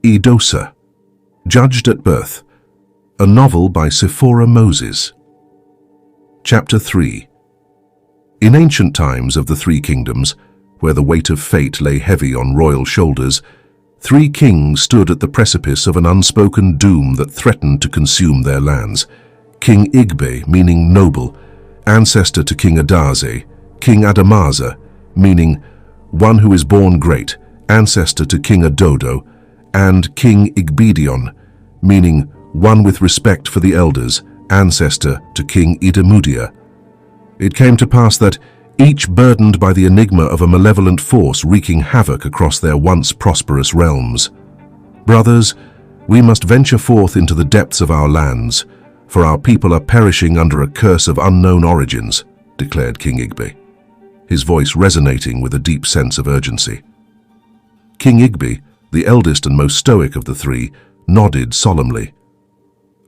Edosa, Judged at Birth, a novel by Sephora Moses. Chapter 3. In ancient times of the Three Kingdoms, where the weight of fate lay heavy on royal shoulders, three kings stood at the precipice of an unspoken doom that threatened to consume their lands. King Igbe, meaning noble, ancestor to King Adase; King Adamaza, meaning one who is born great, ancestor to King Adodo; and King Igbedion, meaning one with respect for the elders, ancestor to King Idamudia. It came to pass that, each burdened by the enigma of a malevolent force wreaking havoc across their once prosperous realms. Brothers, we must venture forth into the depths of our lands, for our people are perishing under a curse of unknown origins, declared King Igbe, his voice resonating with a deep sense of urgency. King Igbe, the eldest and most stoic of the three, nodded solemnly.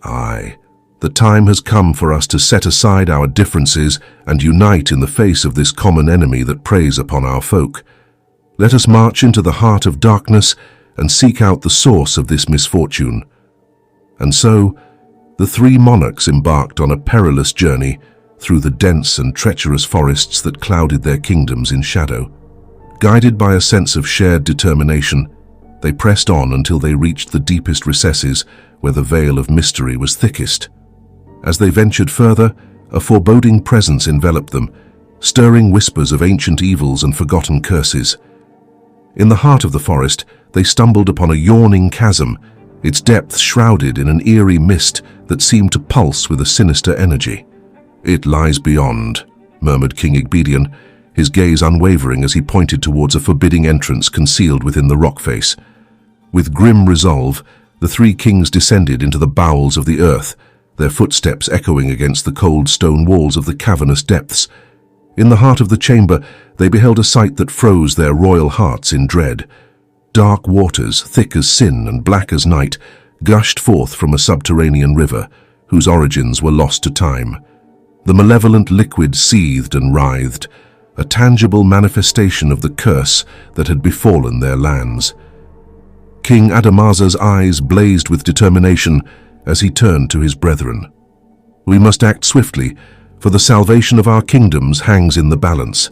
Aye, the time has come for us to set aside our differences and unite in the face of this common enemy that preys upon our folk. Let us march into the heart of darkness and seek out the source of this misfortune. And so, the three monarchs embarked on a perilous journey through the dense and treacherous forests that clouded their kingdoms in shadow. Guided by a sense of shared determination, they pressed on until they reached the deepest recesses where the veil of mystery was thickest. As they ventured further, a foreboding presence enveloped them, stirring whispers of ancient evils and forgotten curses. In the heart of the forest, they stumbled upon a yawning chasm, its depths shrouded in an eerie mist that seemed to pulse with a sinister energy. "It lies beyond," murmured King Igbedion, his gaze unwavering as he pointed towards a forbidding entrance concealed within the rock face. With grim resolve, the three kings descended into the bowels of the earth, their footsteps echoing against the cold stone walls of the cavernous depths. In the heart of the chamber, they beheld a sight that froze their royal hearts in dread. Dark waters, thick as sin and black as night, gushed forth from a subterranean river, whose origins were lost to time. The malevolent liquid seethed and writhed, a tangible manifestation of the curse that had befallen their lands. King Adamaza's eyes blazed with determination as he turned to his brethren. "We must act swiftly, for the salvation of our kingdoms hangs in the balance.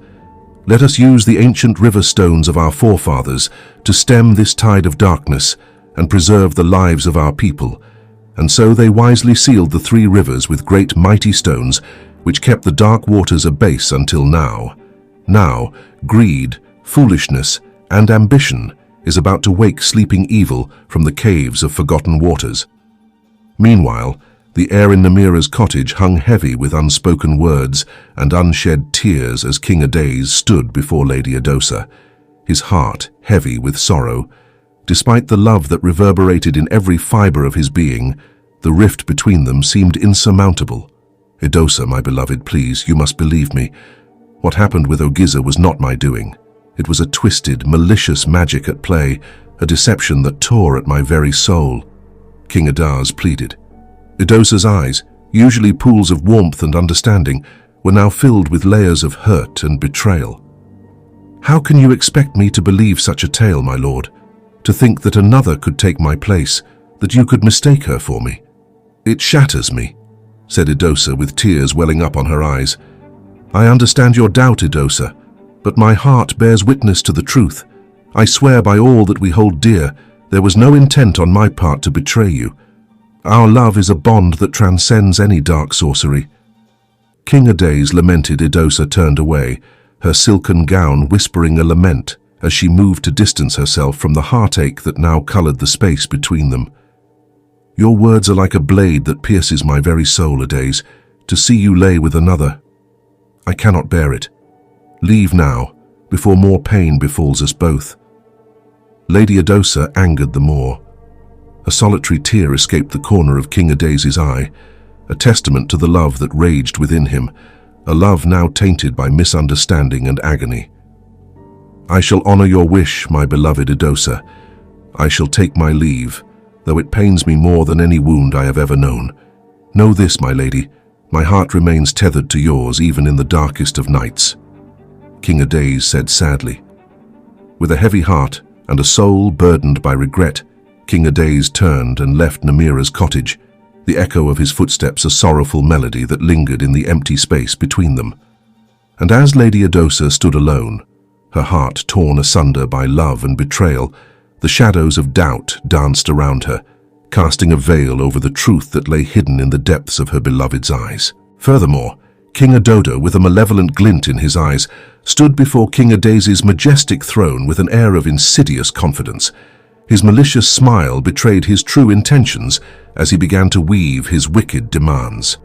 Let us use the ancient river stones of our forefathers to stem this tide of darkness and preserve the lives of our people." And so they wisely sealed the three rivers with great mighty stones, which kept the dark waters abase until now. Now, greed, foolishness, and ambition is about to wake sleeping evil from the caves of forgotten waters. Meanwhile, the air in Namira's cottage hung heavy with unspoken words and unshed tears as King Adase stood before Lady Edosa, his heart heavy with sorrow. Despite the love that reverberated in every fiber of his being, the rift between them seemed insurmountable. "Edosa, my beloved, please, you must believe me. What happened with Ogiza was not my doing. It was a twisted, malicious magic at play, a deception that tore at my very soul," King Adase pleaded. Edosa's eyes, usually pools of warmth and understanding, were now filled with layers of hurt and betrayal. "How can you expect me to believe such a tale, my lord? To think that another could take my place, that you could mistake her for me? It shatters me," said Edosa with tears welling up on her eyes. "I understand your doubt, Edosa, but my heart bears witness to the truth. I swear by all that we hold dear, there was no intent on my part to betray you. Our love is a bond that transcends any dark sorcery." King Adase lamented. Edosa turned away, her silken gown whispering a lament as she moved to distance herself from the heartache that now colored the space between them. "Your words are like a blade that pierces my very soul, Adase, to see you lay with another. I cannot bear it. Leave now, before more pain befalls us both." Lady Edosa angered the more. A solitary tear escaped the corner of King Adase's eye, a testament to the love that raged within him, a love now tainted by misunderstanding and agony. "I shall honor your wish, my beloved Edosa. I shall take my leave, though it pains me more than any wound I have ever known. Know this, my lady, my heart remains tethered to yours even in the darkest of nights," King Adase said sadly. With a heavy heart and a soul burdened by regret, King Adaze turned and left Namira's cottage, the echo of his footsteps a sorrowful melody that lingered in the empty space between them. And as Lady Edosa stood alone, her heart torn asunder by love and betrayal, the shadows of doubt danced around her, casting a veil over the truth that lay hidden in the depths of her beloved's eyes. Furthermore, King Adodo, with a malevolent glint in his eyes, stood before King Adaze's majestic throne with an air of insidious confidence. His malicious smile betrayed his true intentions as he began to weave his wicked demands.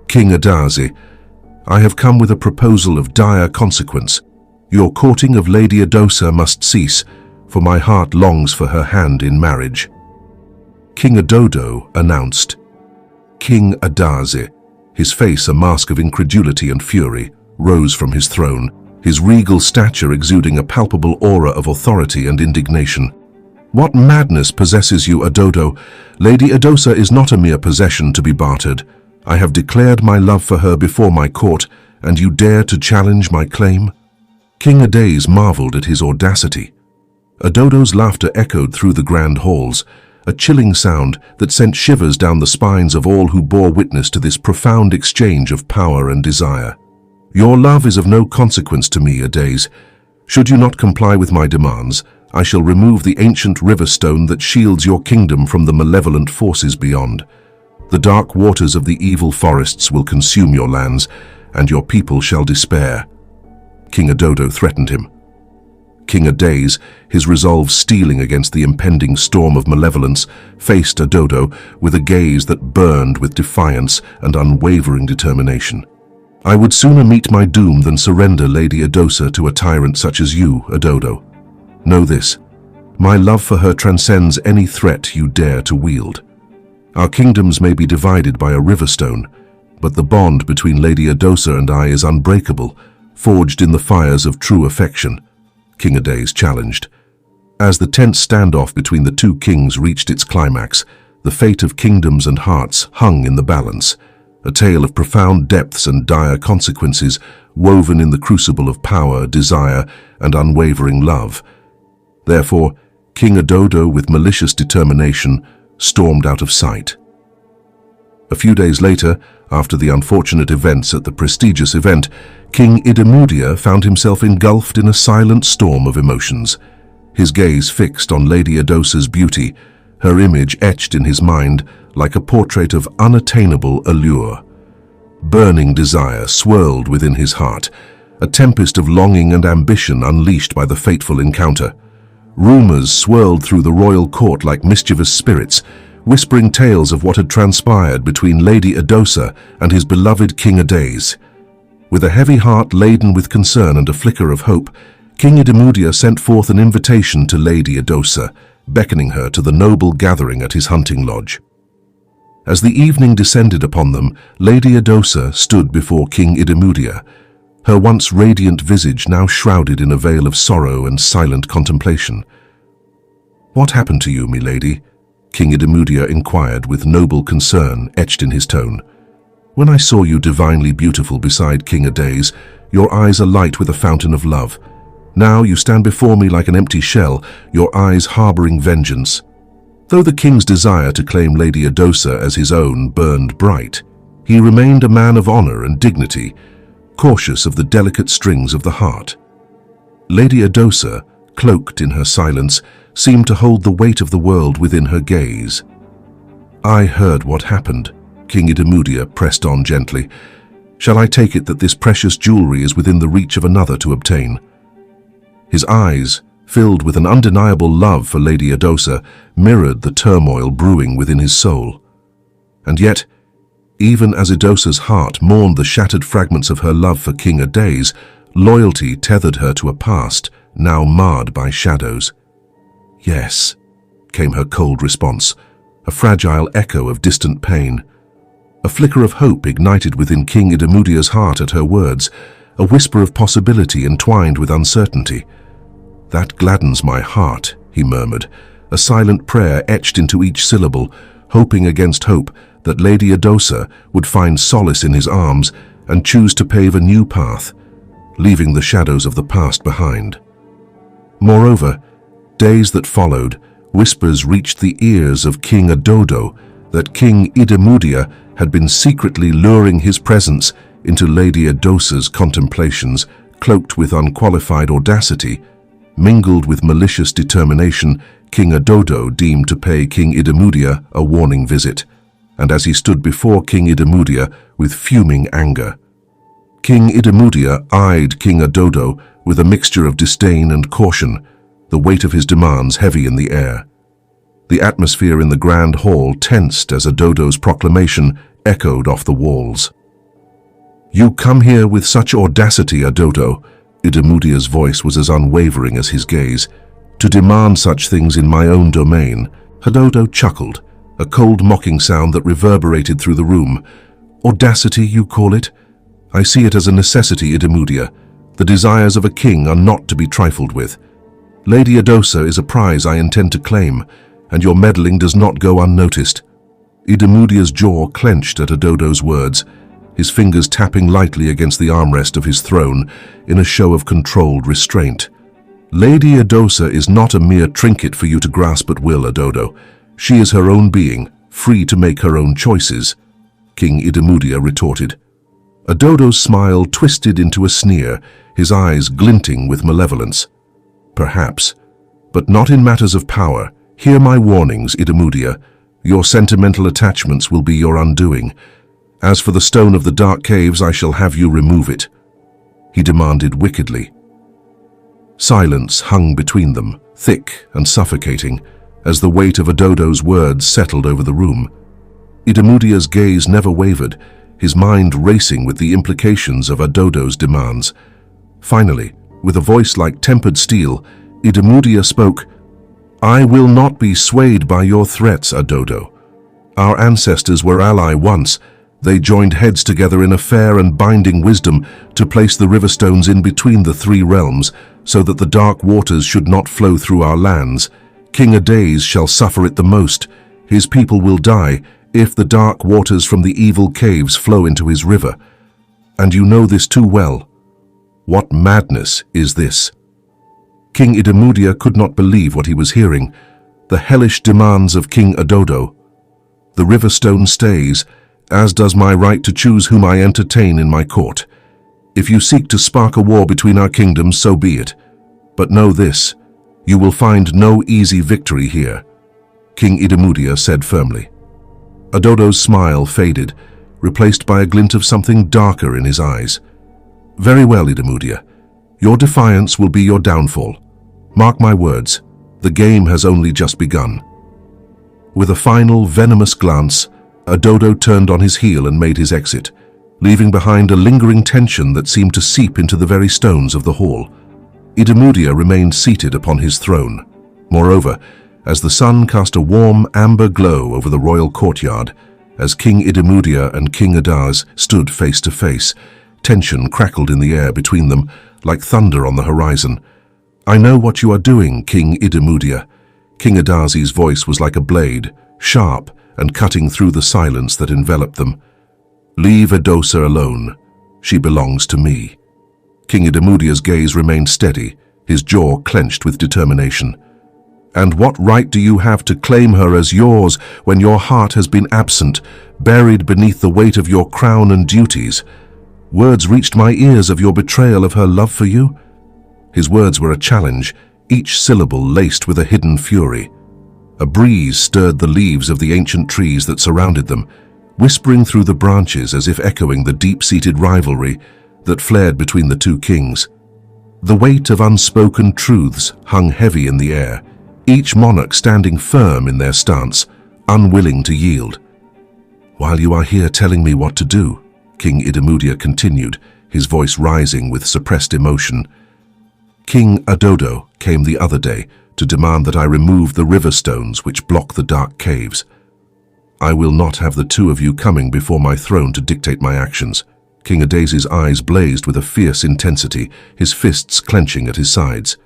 King Adaze, I have come with a proposal of dire consequence. Your courting of Lady Edosa must cease, for my heart longs for her hand in marriage. King Adodo announced. King Adaze, his face a mask of incredulity and fury, rose from his throne, his regal stature exuding a palpable aura of authority and indignation. What madness possesses you, Adodo? Lady Edosa is not a mere possession to be bartered. I have declared my love for her before my court, and you dare to challenge my claim? King Adaze marveled at his audacity. Adodo's laughter echoed through the grand halls, a chilling sound that sent shivers down the spines of all who bore witness to this profound exchange of power and desire. Your love is of no consequence to me, Adaze. Should you not comply with my demands, I shall remove the ancient river stone that shields your kingdom from the malevolent forces beyond. The dark waters of the evil forests will consume your lands, and your people shall despair. King Adodo threatened him. King Adaze, his resolve steeling against the impending storm of malevolence, faced Adodo with a gaze that burned with defiance and unwavering determination. I would sooner meet my doom than surrender Lady Edosa to a tyrant such as you, Adodo. Know this, my love for her transcends any threat you dare to wield. Our kingdoms may be divided by a riverstone, but the bond between Lady Edosa and I is unbreakable, forged in the fires of true affection. King Adaze challenged. As the tense standoff between the two kings reached its climax, the fate of kingdoms and hearts hung in the balance, a tale of profound depths and dire consequences woven in the crucible of power, desire, and unwavering love. Therefore, King Adodo, with malicious determination, stormed out of sight. A few days later, after the unfortunate events at the prestigious event, King Idamudia found himself engulfed in a silent storm of emotions. His gaze fixed on Lady Edosa's beauty, her image etched in his mind like a portrait of unattainable allure. Burning desire swirled within his heart, a tempest of longing and ambition unleashed by the fateful encounter. Rumors swirled through the royal court like mischievous spirits, whispering tales of what had transpired between Lady Edosa and his beloved King Adaze. With a heavy heart laden with concern and a flicker of hope, King Idamudia sent forth an invitation to Lady Edosa, beckoning her to the noble gathering at his hunting lodge. As the evening descended upon them, Lady Edosa stood before King Idamudia, her once radiant visage now shrouded in a veil of sorrow and silent contemplation. "What happened to you, milady?" King Idamudia inquired with noble concern etched in his tone. "When I saw you divinely beautiful beside King Adaze, your eyes alight with a fountain of love. Now you stand before me like an empty shell, your eyes harboring vengeance." Though the king's desire to claim Lady Edosa as his own burned bright, he remained a man of honor and dignity, cautious of the delicate strings of the heart. Lady Edosa, cloaked in her silence, seemed to hold the weight of the world within her gaze. "I heard what happened," King Idamudia pressed on gently. "Shall I take it that this precious jewelry is within the reach of another to obtain?" His eyes, filled with an undeniable love for Lady Edosa, mirrored the turmoil brewing within his soul. And yet, even as Edosa's heart mourned the shattered fragments of her love for King Adaze, loyalty tethered her to a past now marred by shadows. "Yes," came her cold response, a fragile echo of distant pain. A flicker of hope ignited within King Idamudia's heart at her words, a whisper of possibility entwined with uncertainty. "That gladdens my heart," he murmured, a silent prayer etched into each syllable, hoping against hope that Lady Edosa would find solace in his arms and choose to pave a new path, leaving the shadows of the past behind. Moreover, days that followed Whispers reached the ears of King Edodo that King Edemudia had been secretly luring his presence into Lady Edosa's contemplations, cloaked with unqualified audacity. Mingled with malicious determination, King Edodo deemed to pay King Edemudia a warning visit, and as he stood before King Edemudia with fuming anger, King Edemudia eyed King Edodo with a mixture of disdain and caution, the weight of his demands heavy in the air. The atmosphere in the grand hall tensed as Edodo's proclamation echoed off the walls. "You come here with such audacity, Edodo," Edemudia's voice was as unwavering as his gaze, "to demand such things in my own domain." Edodo chuckled, a cold mocking sound that reverberated through the room. "Audacity, you call it? I see it as a necessity, Edemudia. The desires of a king are not to be trifled with. Lady Edosa is a prize I intend to claim, and your meddling does not go unnoticed." Edemudia's jaw clenched at Edodo's words, his fingers tapping lightly against the armrest of his throne in a show of controlled restraint. "Lady Edosa is not a mere trinket for you to grasp at will, Edodo. She is her own being, free to make her own choices," King Edemudia retorted. Edodo's smile twisted into a sneer, his eyes glinting with malevolence. "Perhaps, but not in matters of power. Hear my warnings, Edemudia. Your sentimental attachments will be your undoing. As for the stone of the dark caves, I shall have you remove it," he demanded wickedly. Silence hung between them, thick and suffocating, as the weight of Edodo's words settled over the room. Edemudia's gaze never wavered, his mind racing with the implications of Edodo's demands. Finally, with a voice like tempered steel, Edemudia spoke, "I will not be swayed by your threats, Edodo. Our ancestors were allies once. They joined heads together in a fair and binding wisdom to place the river stones in between the three realms so that the dark waters should not flow through our lands. King Ades shall suffer it the most. His people will die if the dark waters from the evil caves flow into his river. And you know this too well. What madness is this?" King Edemudia could not believe what he was hearing. The hellish demands of King Edodo. "The river stone stays, as does my right to choose whom I entertain in my court. If you seek to spark a war between our kingdoms, so be it. But know this, you will find no easy victory here," King Edemudia said firmly. Edodo's smile faded, replaced by a glint of something darker in his eyes. "Very well, Edemudia. Your defiance will be your downfall. Mark my words, the game has only just begun." With a final, venomous glance, Edodo turned on his heel and made his exit, leaving behind a lingering tension that seemed to seep into the very stones of the hall. Edemudia remained seated upon his throne. Moreover, as the sun cast a warm, amber glow over the royal courtyard, as King Edemudia and King Edas stood face to face, tension crackled in the air between them like thunder on the horizon. "I know what you are doing, King Edemudia." King Edasi's voice was like a blade, sharp and cutting through the silence that enveloped them. "Leave Edosa alone. She belongs to me." King Edemudia's gaze remained steady, his jaw clenched with determination. "And what right do you have to claim her as yours when your heart has been absent, buried beneath the weight of your crown and duties? Words reached my ears of your betrayal of her love for you." His words were a challenge, each syllable laced with a hidden fury. A breeze stirred the leaves of the ancient trees that surrounded them, whispering through the branches as if echoing the deep-seated rivalry that flared between the two kings. The weight of unspoken truths hung heavy in the air, each monarch standing firm in their stance, unwilling to yield. "While you are here telling me what to do," King Edemudia continued, his voice rising with suppressed emotion, "King Edodo came the other day to demand that I remove the river stones which block the dark caves. I will not have the two of you coming before my throne to dictate my actions." King Edas's eyes blazed with a fierce intensity, his fists clenching at his sides.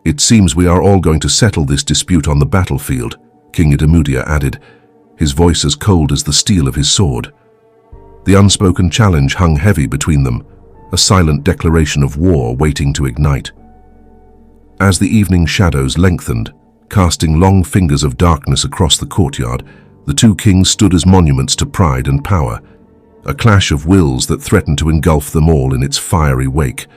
"It seems we are all going to settle this dispute on the battlefield," King Edemudia added, his voice as cold as the steel of his sword. The unspoken challenge hung heavy between them, a silent declaration of war waiting to ignite. As the evening shadows lengthened, Casting long fingers of darkness across the courtyard, the two kings stood as monuments to pride and power, a clash of wills that threatened to engulf them all in its fiery wake.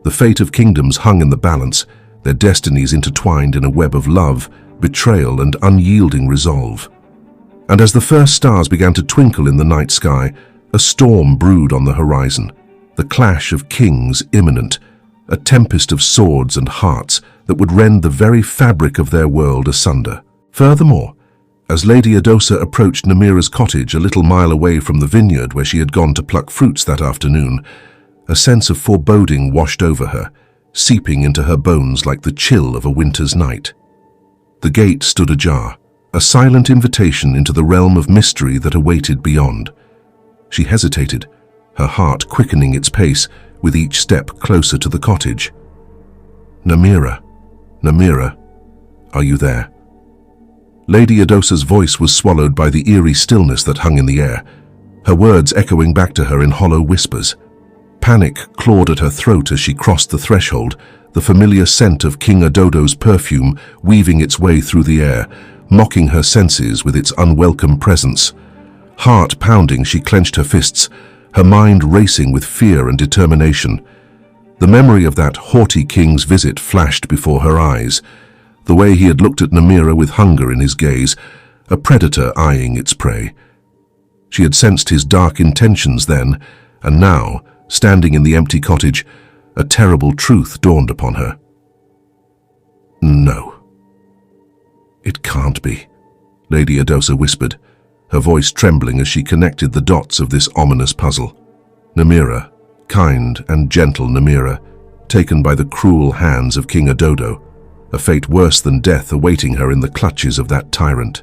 The fate of kingdoms hung in the balance, their destinies intertwined in a web of love, betrayal, and unyielding resolve. And as the first stars began to twinkle in the night sky, a storm brewed on the horizon, the clash of kings imminent, a tempest of swords and hearts that would rend the very fabric of their world asunder. Furthermore, as Lady Edosa approached Namira's cottage a little mile away from the vineyard where she had gone to pluck fruits that afternoon, a sense of foreboding washed over her, seeping into her bones like the chill of a winter's night. The gate stood ajar, a silent invitation into the realm of mystery that awaited beyond. She hesitated, her heart quickening its pace with each step closer to the cottage. "Namira, Namira, are you there?" Lady Edosa's voice was swallowed by the eerie stillness that hung in the air, her words echoing back to her in hollow whispers. Panic clawed at her throat as she crossed the threshold, the familiar scent of King Adodo's perfume weaving its way through the air, mocking her senses with its unwelcome presence. Heart pounding, she clenched her fists, her mind racing with fear and determination. The memory of that haughty king's visit flashed before her eyes, the way he had looked at Namira with hunger in his gaze, a predator eyeing its prey. She had sensed his dark intentions then, and now, standing in the empty cottage, a terrible truth dawned upon her. "No. It can't be," Lady Edosa whispered, her voice trembling as she connected the dots of this ominous puzzle. Namira, kind and gentle Namira, taken by the cruel hands of King Adodo, a fate worse than death awaiting her in the clutches of that tyrant.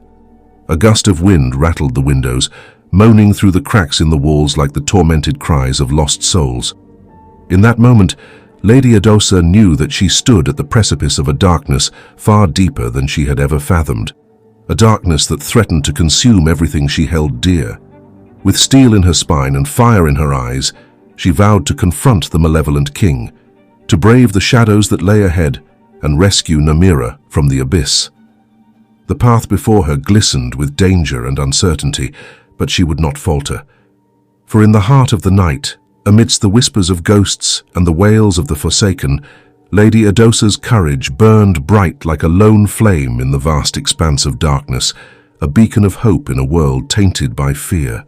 A gust of wind rattled the windows, moaning through the cracks in the walls like the tormented cries of lost souls. In that moment, Lady Edosa knew that she stood at the precipice of a darkness far deeper than she had ever fathomed, a darkness that threatened to consume everything she held dear. With steel in her spine and fire in her eyes, she vowed to confront the malevolent king, to brave the shadows that lay ahead and rescue Namira from the abyss. The path before her glistened with danger and uncertainty, but she would not falter. For in the heart of the night, amidst the whispers of ghosts and the wails of the forsaken, Lady Edosa's courage burned bright like a lone flame in the vast expanse of darkness, a beacon of hope in a world tainted by fear.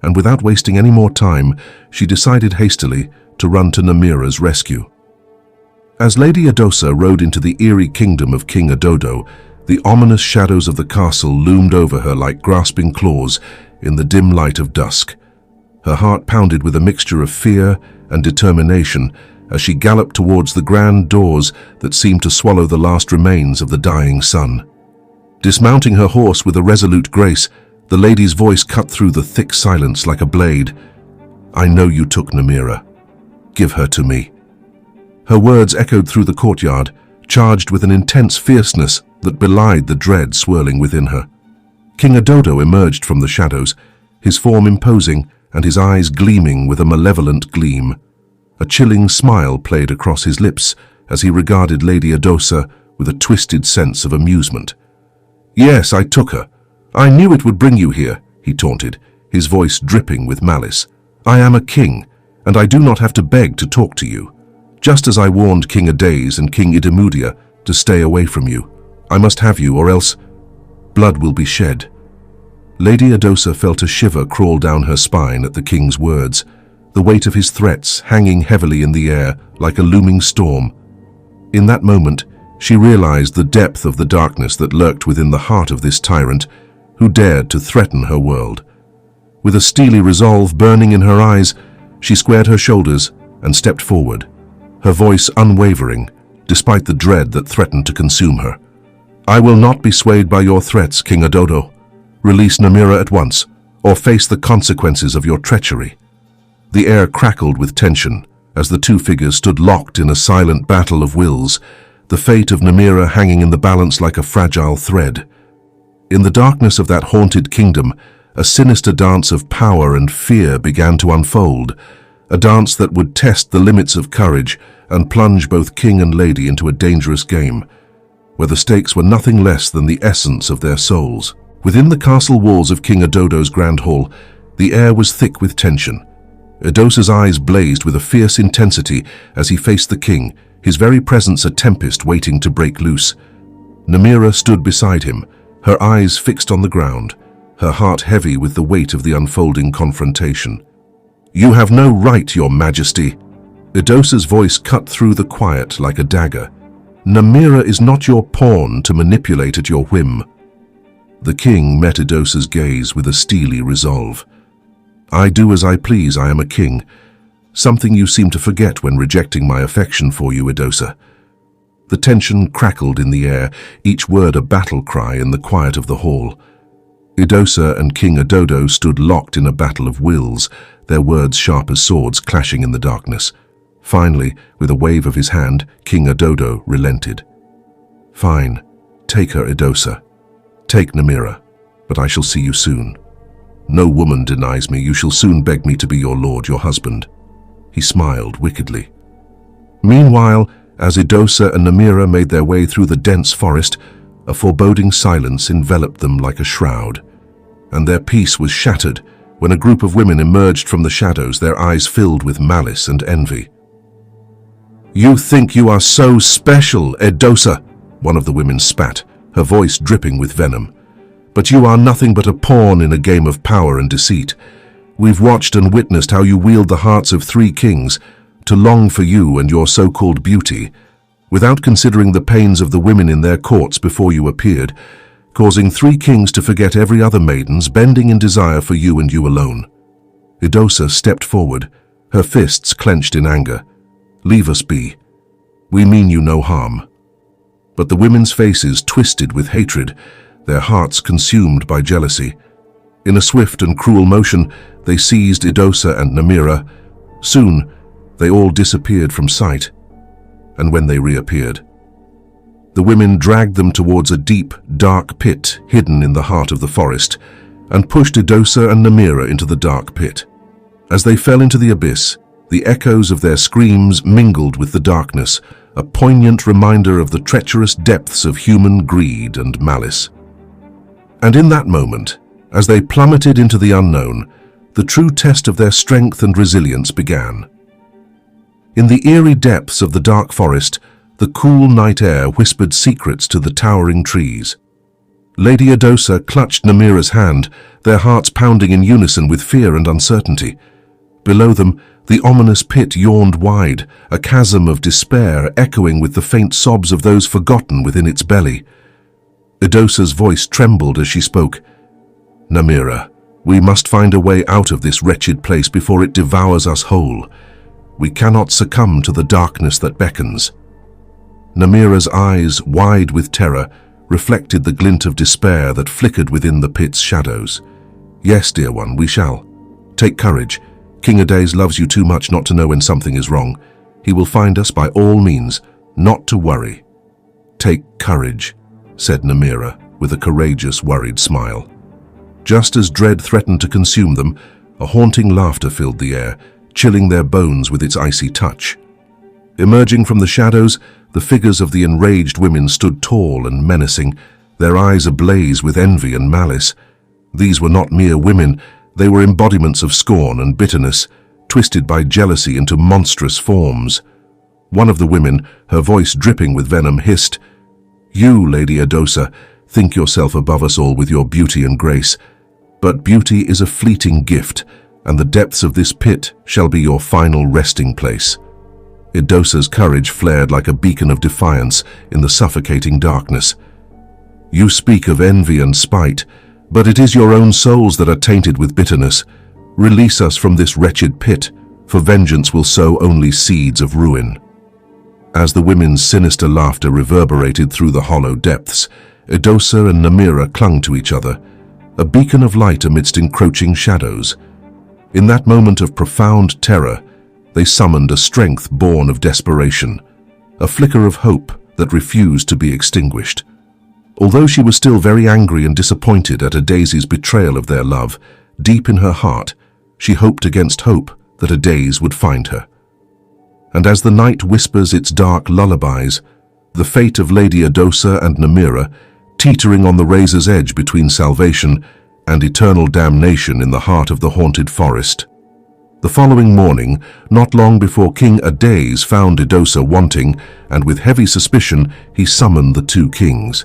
And without wasting any more time, she decided hastily to run to Namira's rescue. As Lady Edosa rode into the eerie kingdom of King Adodo, the ominous shadows of the castle loomed over her like grasping claws in the dim light of dusk. Her heart pounded with a mixture of fear and determination as she galloped towards the grand doors that seemed to swallow the last remains of the dying sun. Dismounting her horse with a resolute grace, the lady's voice cut through the thick silence like a blade. "I know you took Namira. Give her to me." Her words echoed through the courtyard, charged with an intense fierceness that belied the dread swirling within her. King Adodo emerged from the shadows, his form imposing and his eyes gleaming with a malevolent gleam. A chilling smile played across his lips as he regarded Lady Edosa with a twisted sense of amusement. "Yes, I took her. I knew it would bring you here," he taunted, his voice dripping with malice. "I am a king, and I do not have to beg to talk to you. Just as I warned King Ades and King Idamudia to stay away from you. I must have you, or else blood will be shed." Lady Edosa felt a shiver crawl down her spine at the king's words, the weight of his threats hanging heavily in the air like a looming storm. In that moment, she realized the depth of the darkness that lurked within the heart of this tyrant who dared to threaten her world. With a steely resolve burning in her eyes, she squared her shoulders and stepped forward, her voice unwavering, despite the dread that threatened to consume her. "I will not be swayed by your threats, King Adodo. Release Namira at once, or face the consequences of your treachery." The air crackled with tension as the two figures stood locked in a silent battle of wills, the fate of Namira hanging in the balance like a fragile thread. In the darkness of that haunted kingdom, a sinister dance of power and fear began to unfold, a dance that would test the limits of courage and plunge both king and lady into a dangerous game. where the stakes were nothing less than the essence of their souls. Within the castle walls of King Edodo's grand hall, the air was thick with tension. Edosa's eyes blazed with a fierce intensity as he faced the king, his very presence a tempest waiting to break loose. Namira stood beside him, her eyes fixed on the ground, her heart heavy with the weight of the unfolding confrontation. "You have no right, your majesty." Edosa's voice cut through the quiet like a dagger. "Namira is not your pawn to manipulate at your whim." The king met Edosa's gaze with a steely resolve. "I do as I please, I am a king. Something you seem to forget when rejecting my affection for you, Edosa." The tension crackled in the air, each word a battle cry in the quiet of the hall. Edosa and King Edodo stood locked in a battle of wills, their words sharp as swords clashing in the darkness. Finally, with a wave of his hand, King Edodo relented. "Fine, take her, Edosa. Take Namira, but I shall see you soon. No woman denies me. You shall soon beg me to be your lord, your husband." He smiled wickedly. Meanwhile, as Edosa and Namira made their way through the dense forest, a foreboding silence enveloped them like a shroud. And their peace was shattered when a group of women emerged from the shadows, their eyes filled with malice and envy. "You think you are so special, Edosa," one of the women spat, her voice dripping with venom. "But you are nothing but a pawn in a game of power and deceit. We've watched and witnessed how you wield the hearts of 3 kings to long for you and your so-called beauty, without considering the pains of the women in their courts before you appeared, causing 3 kings to forget every other maidens, bending in desire for you and you alone." Edosa stepped forward, her fists clenched in anger. "Leave us be. We mean you no harm." But the women's faces twisted with hatred, their hearts consumed by jealousy. In a swift and cruel motion, they seized Edosa and Namira. Soon, they all disappeared from sight. And when they reappeared, the women dragged them towards a deep, dark pit hidden in the heart of the forest, and pushed Edosa and Namira into the dark pit. As they fell into the abyss, the echoes of their screams mingled with the darkness, a poignant reminder of the treacherous depths of human greed and malice. And in that moment, as they plummeted into the unknown, the true test of their strength and resilience began. In the eerie depths of the dark forest, the cool night air whispered secrets to the towering trees. Lady Edosa clutched Namira's hand, their hearts pounding in unison with fear and uncertainty. Below them, the ominous pit yawned wide, a chasm of despair echoing with the faint sobs of those forgotten within its belly. Edosa's voice trembled as she spoke. "Namira, we must find a way out of this wretched place before it devours us whole. We cannot succumb to the darkness that beckons." Namira's eyes, wide with terror, reflected the glint of despair that flickered within the pit's shadows. "Yes, dear one, we shall. Take courage. King Edosa loves you too much not to know when something is wrong. He will find us by all means, not to worry." "Take courage," said Namira, with a courageous, worried smile. Just as dread threatened to consume them, a haunting laughter filled the air, chilling their bones with its icy touch. Emerging from the shadows, the figures of the enraged women stood tall and menacing, their eyes ablaze with envy and malice. These were not mere women, they were embodiments of scorn and bitterness, twisted by jealousy into monstrous forms. One of the women, her voice dripping with venom, hissed, "You, Lady Edosa, think yourself above us all with your beauty and grace. But beauty is a fleeting gift, and the depths of this pit shall be your final resting place." Edosa's courage flared like a beacon of defiance in the suffocating darkness. "You speak of envy and spite, but it is your own souls that are tainted with bitterness. Release us from this wretched pit, for vengeance will sow only seeds of ruin." As the women's sinister laughter reverberated through the hollow depths, Edosa and Namira clung to each other, a beacon of light amidst encroaching shadows. In that moment of profound terror, they summoned a strength born of desperation, a flicker of hope that refused to be extinguished. Although she was still very angry and disappointed at Edosa's betrayal of their love, deep in her heart, she hoped against hope that Edosa would find her. And as the night whispers its dark lullabies, the fate of Lady Edosa and Namira, teetering on the razor's edge between salvation and eternal damnation in the heart of the haunted forest. The following morning, not long before King Ades found Edosa wanting, and with heavy suspicion he summoned the two kings.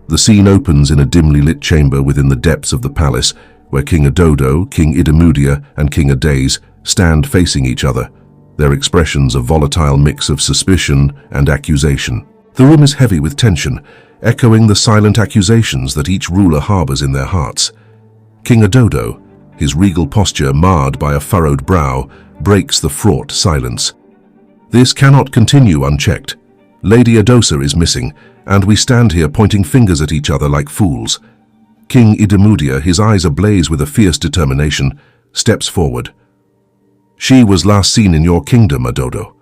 The scene opens in a dimly lit chamber within the depths of the palace, where King Adodo, King Idamudia, and King Ades stand facing each other, their expressions a volatile mix of suspicion and accusation. The room is heavy with tension, echoing the silent accusations that each ruler harbors in their hearts. King Adodo, his regal posture marred by a furrowed brow, breaks the fraught silence. This cannot continue unchecked. Lady Edosa is missing, and we stand here pointing fingers at each other like fools. King Idamudia, his eyes ablaze with a fierce determination, steps forward. She was last seen in your kingdom, Adodo.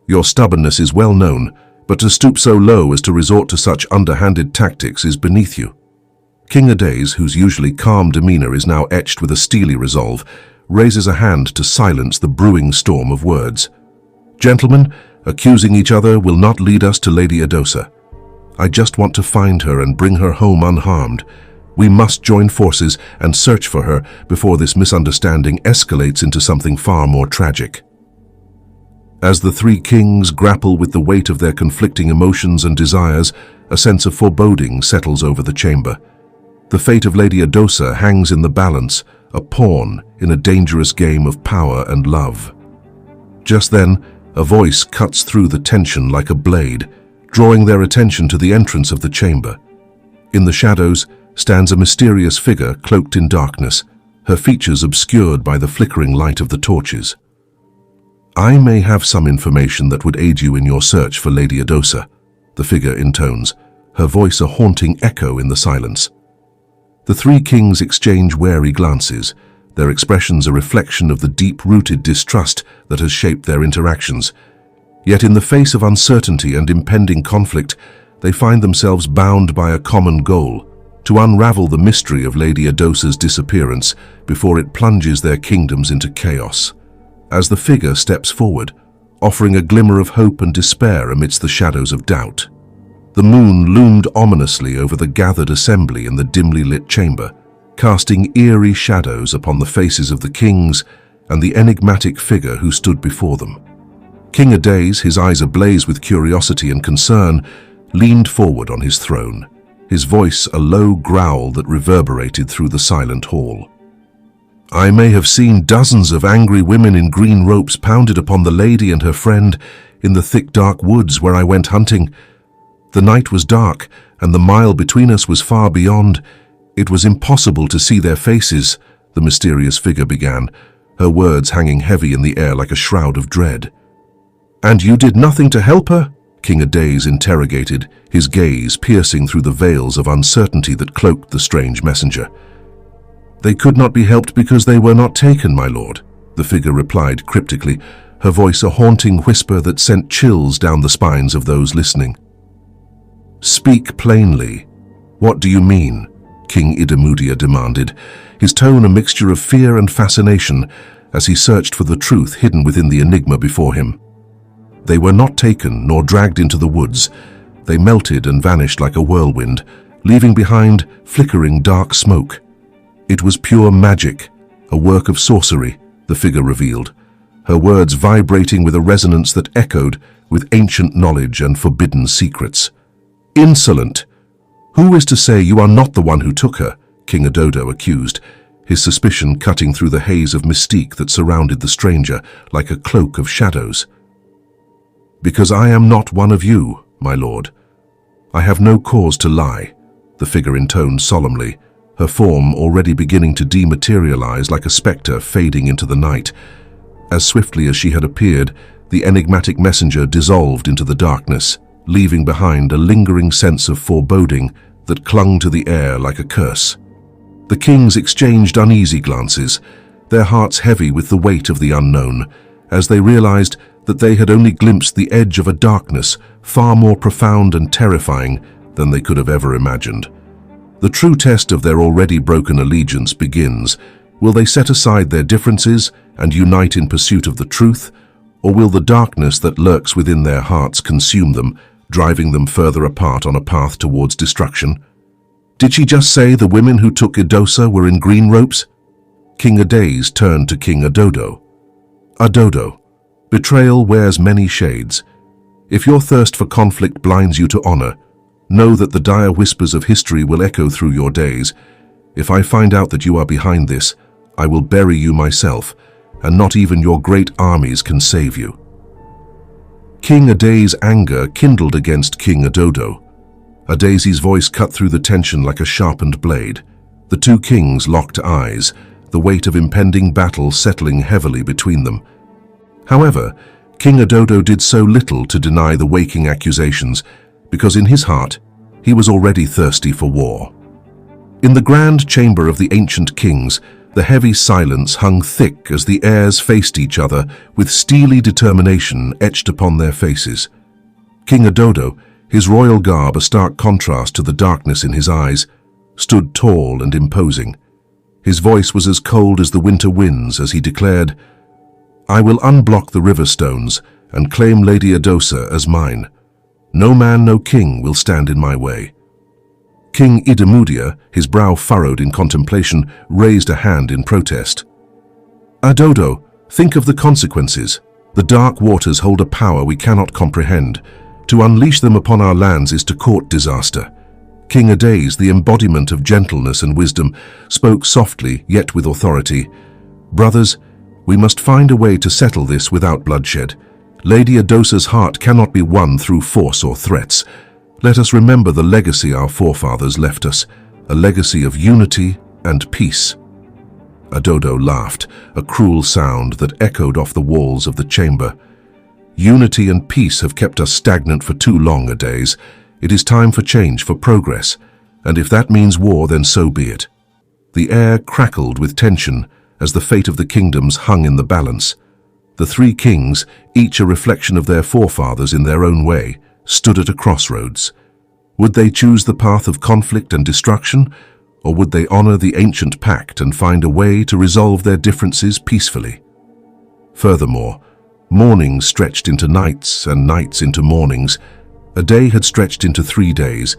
Your stubbornness is well known, but to stoop so low as to resort to such underhanded tactics is beneath you. King Ades, whose usually calm demeanor is now etched with a steely resolve, raises a hand to silence the brewing storm of words. Gentlemen, accusing each other will not lead us to Lady Edosa. I just want to find her and bring her home unharmed. We must join forces and search for her before this misunderstanding escalates into something far more tragic. As the three kings grapple with the weight of their conflicting emotions and desires, a sense of foreboding settles over the chamber. The fate of Lady Edosa hangs in the balance, a pawn in a dangerous game of power and love. Just then, a voice cuts through the tension like a blade, drawing their attention to the entrance of the chamber. In the shadows stands a mysterious figure cloaked in darkness, her features obscured by the flickering light of the torches. I may have some information that would aid you in your search for Lady Edosa, the figure intones, her voice a haunting echo in the silence. The three kings exchange wary glances, their expressions a reflection of the deep-rooted distrust that has shaped their interactions. Yet in the face of uncertainty and impending conflict, they find themselves bound by a common goal, to unravel the mystery of Lady Edosa's disappearance before it plunges their kingdoms into chaos. As the figure steps forward, offering a glimmer of hope and despair amidst the shadows of doubt. The moon loomed ominously over the gathered assembly in the dimly lit chamber, casting eerie shadows upon the faces of the kings and the enigmatic figure who stood before them. King Ades, his eyes ablaze with curiosity and concern, leaned forward on his throne, his voice a low growl that reverberated through the silent hall. I may have seen dozens of angry women in green ropes pounded upon the lady and her friend in the thick dark woods where I went hunting. The night was dark, and the mile between us was far beyond. It was impossible to see their faces, the mysterious figure began, her words hanging heavy in the air like a shroud of dread. And you did nothing to help her? King Ades interrogated, his gaze piercing through the veils of uncertainty that cloaked the strange messenger. They could not be helped because they were not taken, my lord, the figure replied cryptically, her voice a haunting whisper that sent chills down the spines of those listening. Speak plainly. What do you mean? King Idamudia demanded, his tone a mixture of fear and fascination as he searched for the truth hidden within the enigma before him. They were not taken nor dragged into the woods. They melted and vanished like a whirlwind, leaving behind flickering dark smoke. It was pure magic, a work of sorcery, the figure revealed, her words vibrating with a resonance that echoed with ancient knowledge and forbidden secrets. Insolent! Who is to say you are not the one who took her? King Adodo accused, his suspicion cutting through the haze of mystique that surrounded the stranger like a cloak of shadows. Because I am not one of you, my lord. I have no cause to lie, the figure intoned solemnly, her form already beginning to dematerialize like a spectre fading into the night. As swiftly as she had appeared, the enigmatic messenger dissolved into the darkness, leaving behind a lingering sense of foreboding that clung to the air like a curse. The kings exchanged uneasy glances, their hearts heavy with the weight of the unknown, as they realized that they had only glimpsed the edge of a darkness far more profound and terrifying than they could have ever imagined. The true test of their already broken allegiance begins. Will they set aside their differences and unite in pursuit of the truth, or will the darkness that lurks within their hearts consume them, driving them further apart on a path towards destruction. Did she just say the women who took Edosa were in green ropes? King Ades turned to King Adodo. Adodo, betrayal wears many shades. If your thirst for conflict blinds you to honor, know that the dire whispers of history will echo through your days. If I find out that you are behind this, I will bury you myself, and not even your great armies can save you. King Ades' anger kindled against King Adodo. Adesi's voice cut through the tension like a sharpened blade. The two kings locked eyes, the weight of impending battle settling heavily between them. However, King Adodo did so little to deny the waking accusations, because in his heart, he was already thirsty for war. In the grand chamber of the ancient kings, the heavy silence hung thick as the heirs faced each other with steely determination etched upon their faces. King Adodo, his royal garb a stark contrast to the darkness in his eyes, stood tall and imposing. His voice was as cold as the winter winds as he declared, "I will unblock the river stones and claim Lady Edosa as mine. No man, no king will stand in my way." King Idamudia, his brow furrowed in contemplation, raised a hand in protest. "Adodo, think of the consequences. The dark waters hold a power we cannot comprehend. To unleash them upon our lands is to court disaster." King Ades, the embodiment of gentleness and wisdom, spoke softly yet with authority. "Brothers, we must find a way to settle this without bloodshed. Lady Edosa's heart cannot be won through force or threats. Let us remember the legacy our forefathers left us, a legacy of unity and peace." Adodo laughed, a cruel sound that echoed off the walls of the chamber. "Unity and peace have kept us stagnant for too long, Ades. It is time for change, for progress, and if that means war, then so be it." The air crackled with tension as the fate of the kingdoms hung in the balance. The three kings, each a reflection of their forefathers in their own way, stood at a crossroads. Would they choose the path of conflict and destruction, or would they honor the ancient pact and find a way to resolve their differences peacefully? Furthermore, mornings stretched into nights and nights into mornings. A day had stretched into 3 days,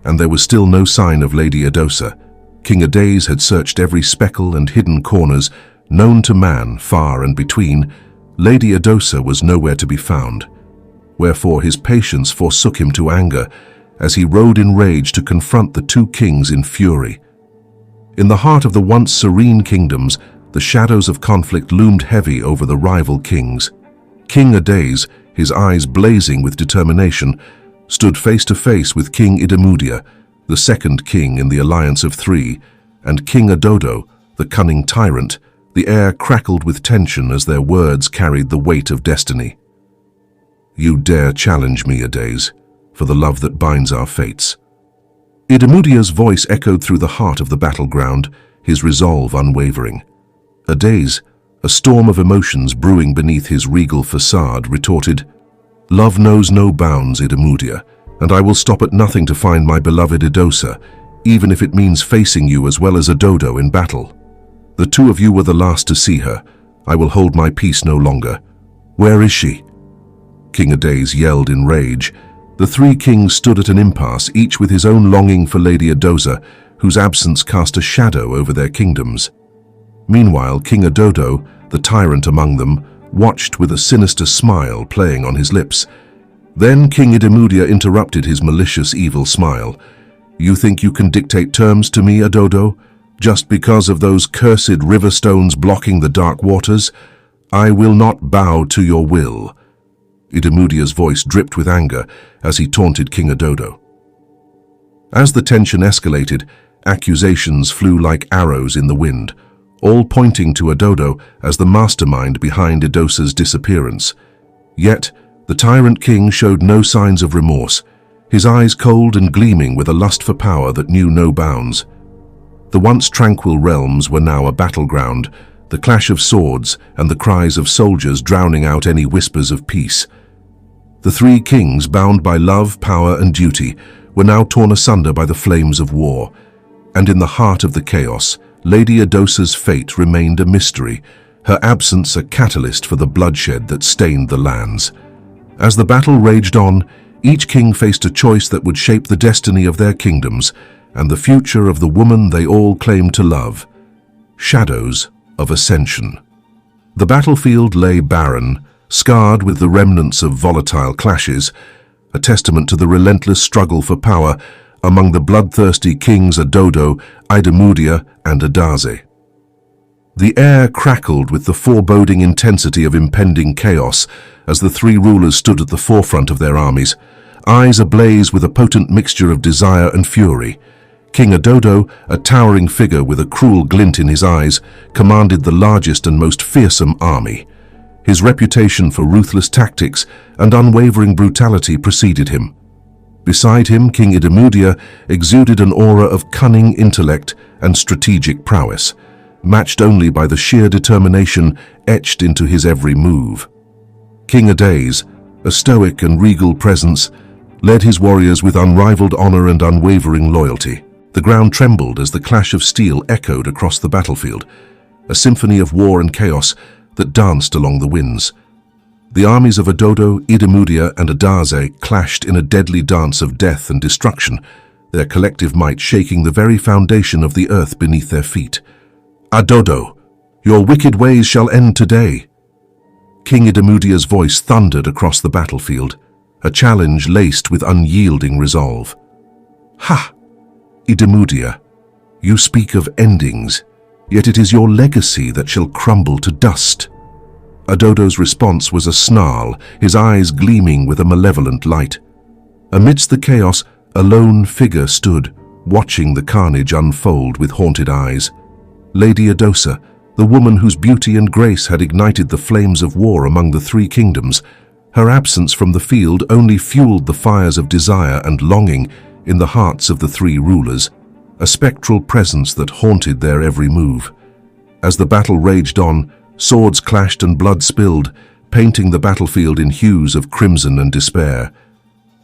and there was still no sign of Lady Edosa. King Ades had searched every speckle and hidden corners known to man far and between. Lady Edosa was nowhere to be found. Wherefore his patience forsook him to anger, as he rode in rage to confront the two kings in fury. In the heart of the once serene kingdoms, the shadows of conflict loomed heavy over the rival kings. King Ades, his eyes blazing with determination, stood face to face with King Idamudia, the second king in the alliance of three, and King Adodo, the cunning tyrant. The air crackled with tension as their words carried the weight of destiny. "You dare challenge me, Ades, for the love that binds our fates." Idamudia's voice echoed through the heart of the battleground, his resolve unwavering. Ades, a storm of emotions brewing beneath his regal facade, retorted, "Love knows no bounds, Idamudia, and I will stop at nothing to find my beloved Edosa, even if it means facing you as well as Adodo in battle. The two of you were the last to see her. I will hold my peace no longer. Where is she?" King Ades yelled in rage. The three kings stood at an impasse, each with his own longing for Lady Edosa, whose absence cast a shadow over their kingdoms. Meanwhile, King Adodo, the tyrant among them, watched with a sinister smile playing on his lips. Then King Idamudia interrupted his malicious evil smile. "You think you can dictate terms to me, Adodo, just because of those cursed river stones blocking the dark waters? I will not bow to your will." Idamudia's voice dripped with anger as he taunted King Adodo. As the tension escalated, accusations flew like arrows in the wind, all pointing to Adodo as the mastermind behind Edosa's disappearance. Yet, the tyrant king showed no signs of remorse, his eyes cold and gleaming with a lust for power that knew no bounds. The once tranquil realms were now a battleground, the clash of swords and the cries of soldiers drowning out any whispers of peace. The three kings, bound by love, power, and duty, were now torn asunder by the flames of war. And in the heart of the chaos, Lady Edosa's fate remained a mystery, her absence a catalyst for the bloodshed that stained the lands. As the battle raged on, Each king faced a choice that would shape the destiny of their kingdoms and the future of the woman they all claimed to love. Shadows of Ascension. The battlefield lay barren, scarred with the remnants of volatile clashes, a testament to the relentless struggle for power among the bloodthirsty kings Edosa, Beauty, and Edosa. The air crackled with the foreboding intensity of impending chaos as the three rulers stood at the forefront of their armies, eyes ablaze with a potent mixture of desire and fury. King Edosa, a towering figure with a cruel glint in his eyes, commanded the largest and most fearsome army. His reputation for ruthless tactics and unwavering brutality preceded him. Beside him, King Beauty exuded an aura of cunning intellect and strategic prowess, matched only by the sheer determination etched into his every move. King Edosa, a stoic and regal presence, led his warriors with unrivaled honor and unwavering loyalty. The ground trembled as the clash of steel echoed across the battlefield, a symphony of war and chaos that danced along the winds. The armies of Edosa, Beauty, and Edosa clashed in a deadly dance of death and destruction, their collective might shaking the very foundation of the earth beneath their feet. Edosa, your wicked ways shall end today. King Beauty's voice thundered across the battlefield, a challenge laced with unyielding resolve. Ha! Beauty, you speak of endings, yet it is your legacy that shall crumble to dust. Edosa's response was a snarl, his eyes gleaming with a malevolent light. Amidst the chaos, a lone figure stood, watching the carnage unfold with haunted eyes. Lady Edosa, the woman whose beauty and grace had ignited the flames of war among the three kingdoms. Her absence from the field only fueled the fires of desire and longing in the hearts of the three rulers, a spectral presence that haunted their every move. As the battle raged on, swords clashed and blood spilled, painting the battlefield in hues of crimson and despair.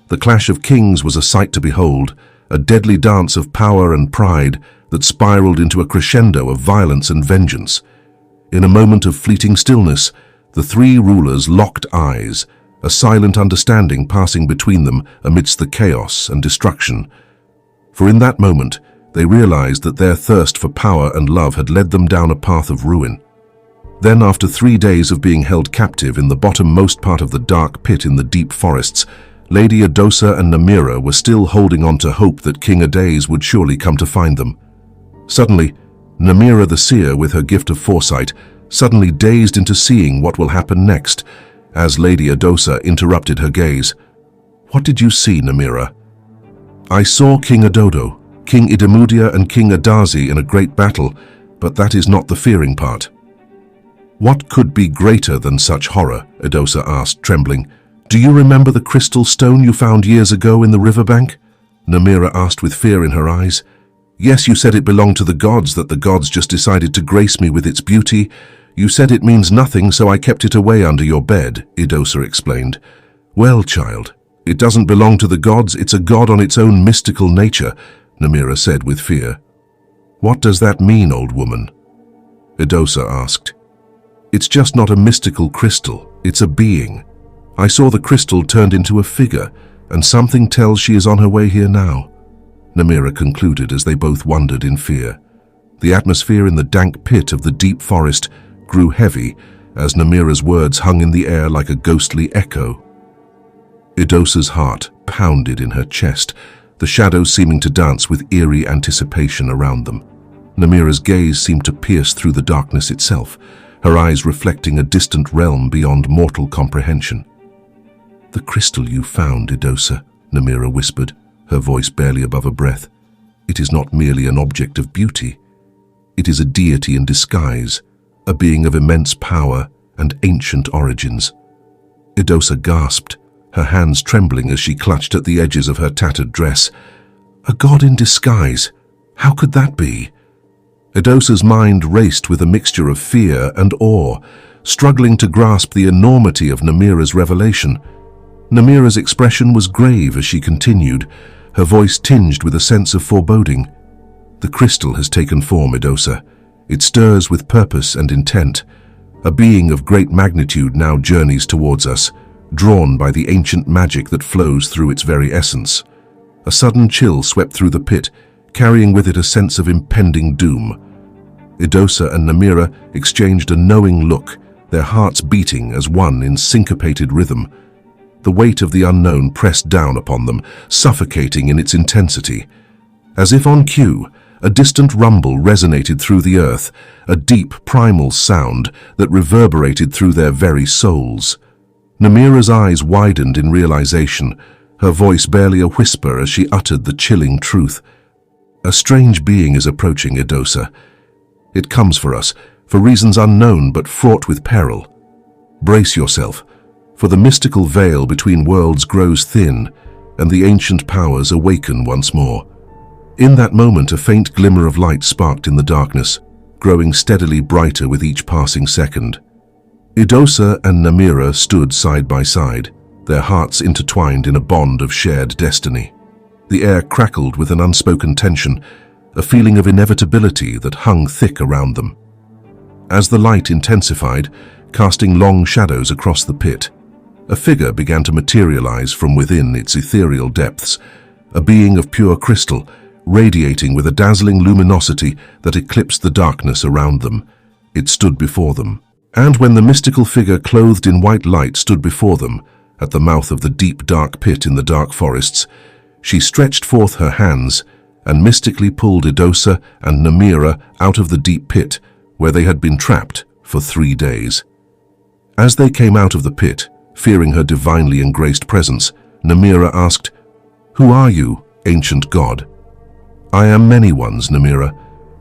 The clash of kings was a sight to behold, a deadly dance of power and pride that spiraled into a crescendo of violence and vengeance. In a moment of fleeting stillness, the three rulers locked eyes, a silent understanding passing between them amidst the chaos and destruction. For in that moment, they realized that their thirst for power and love had led them down a path of ruin. Then, after 3 days of being held captive in the bottommost part of the dark pit in the deep forests, Lady Edosa and Namira were still holding on to hope that King Edosa would surely come to find them. Suddenly, Namira the seer, with her gift of foresight, suddenly dazed into seeing what will happen next, as Lady Edosa interrupted her gaze. "What did you see, Namira?" "I saw King Edosa, King Beauty, and King Edosa in a great battle, but that is not the fearing part." "What could be greater than such horror?" Edosa asked, trembling. "Do you remember the crystal stone you found years ago in the riverbank?" Namira asked with fear in her eyes. "Yes, you said it belonged to the gods, that the gods just decided to grace me with its beauty. You said it means nothing, so I kept it away under your bed," Edosa explained. "Well, child, it doesn't belong to the gods, it's a god on its own mystical nature," Namira said with fear. "What does that mean, old woman?" Edosa asked. "It's just not a mystical crystal, it's a being. I saw the crystal turned into a figure, and something tells she is on her way here now," Namira concluded as they both wondered in fear. The atmosphere in the dank pit of the deep forest grew heavy as Namira's words hung in the air like a ghostly echo. Edosa's heart pounded in her chest, the shadows seeming to dance with eerie anticipation around them. Namira's gaze seemed to pierce through the darkness itself, her eyes reflecting a distant realm beyond mortal comprehension. "The crystal you found, Edosa," Namira whispered, her voice barely above a breath. "It is not merely an object of beauty. It is a deity in disguise, a being of immense power and ancient origins." Edosa gasped, her hands trembling as she clutched at the edges of her tattered dress. "A god in disguise? How could that be?" Edosa's mind raced with a mixture of fear and awe, struggling to grasp the enormity of Namira's revelation. Namira's expression was grave as she continued, her voice tinged with a sense of foreboding. "The crystal has taken form, Edosa. It stirs with purpose and intent. A being of great magnitude now journeys towards us, drawn by the ancient magic that flows through its very essence. A sudden chill swept through the pit, carrying with it a sense of impending doom. Edosa and Namira exchanged a knowing look, their hearts beating as one in syncopated rhythm. The weight of the unknown pressed down upon them, suffocating in its intensity. As if on cue, a distant rumble resonated through the earth, a deep, primal sound that reverberated through their very souls. Namira's eyes widened in realization, her voice barely a whisper as she uttered the chilling truth. A strange being is approaching, Edosa. It comes for us, for reasons unknown but fraught with peril. Brace yourself, for the mystical veil between worlds grows thin, and the ancient powers awaken once more. In that moment, a faint glimmer of light sparked in the darkness, growing steadily brighter with each passing second. Edosa and Namira stood side by side, their hearts intertwined in a bond of shared destiny. The air crackled with an unspoken tension, a feeling of inevitability that hung thick around them. As the light intensified, casting long shadows across the pit, a figure began to materialize from within its ethereal depths, a being of pure crystal, radiating with a dazzling luminosity that eclipsed the darkness around them. It stood before them. And when the mystical figure clothed in white light stood before them, at the mouth of the deep dark pit in the dark forests, she stretched forth her hands and mystically pulled Edosa and Namira out of the deep pit where they had been trapped for 3 days. As they came out of the pit, fearing her divinely engraced presence, Namira asked, "Who are you, ancient god?" "I am many ones, Namira.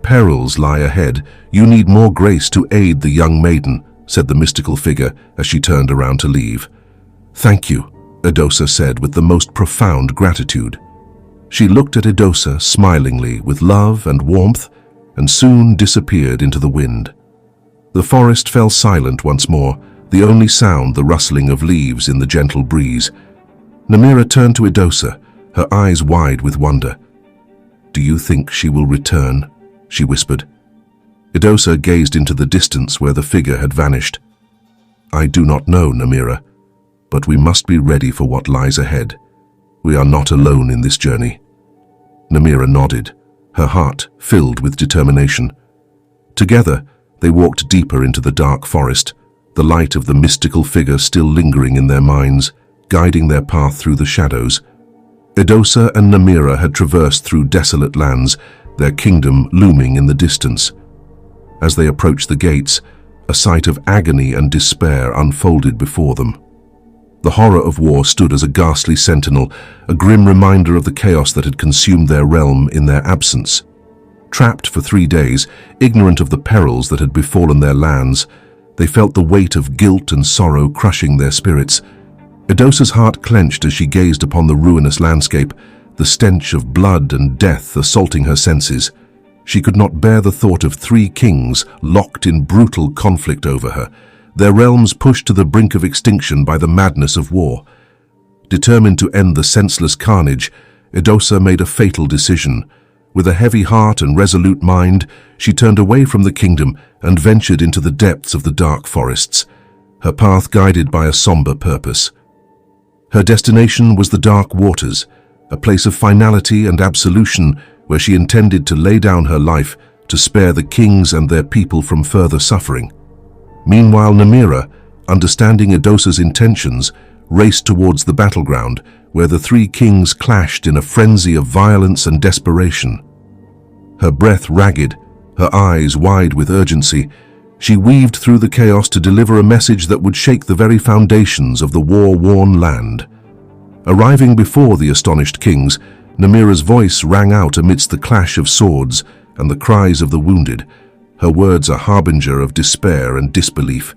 Perils lie ahead. You need more grace to aid the young maiden," said the mystical figure as she turned around to leave. "Thank you," Edosa said with the most profound gratitude. She looked at Edosa smilingly with love and warmth and soon disappeared into the wind. The forest fell silent once more, the only sound the rustling of leaves in the gentle breeze. Namira turned to Edosa, her eyes wide with wonder. "Do you think she will return?" she whispered. Edosa gazed into the distance where the figure had vanished. "I do not know, Namira, but we must be ready for what lies ahead. We are not alone in this journey." Namira nodded, her heart filled with determination. Together, they walked deeper into the dark forest, the light of the mystical figure still lingering in their minds, guiding their path through the shadows. Edosa and Namira had traversed through desolate lands, their kingdom looming in the distance. As they approached the gates, a sight of agony and despair unfolded before them. The horror of war stood as a ghastly sentinel, a grim reminder of the chaos that had consumed their realm in their absence. Trapped for 3 days, ignorant of the perils that had befallen their lands, they felt the weight of guilt and sorrow crushing their spirits. Edosa's heart clenched as she gazed upon the ruinous landscape, the stench of blood and death assaulting her senses. She could not bear the thought of 3 kings locked in brutal conflict over her, their realms pushed to the brink of extinction by the madness of war. Determined to end the senseless carnage, Edosa made a fatal decision. With a heavy heart and resolute mind, she turned away from the kingdom and ventured into the depths of the dark forests, her path guided by a somber purpose. Her destination was the dark waters, a place of finality and absolution where she intended to lay down her life to spare the kings and their people from further suffering. Meanwhile, Namira, understanding Edosa's intentions, raced towards the battleground where the 3 kings clashed in a frenzy of violence and desperation. Her breath ragged, her eyes wide with urgency, she weaved through the chaos to deliver a message that would shake the very foundations of the war-worn land. Arriving before the astonished kings, Namira's voice rang out amidst the clash of swords and the cries of the wounded, her words a harbinger of despair and disbelief.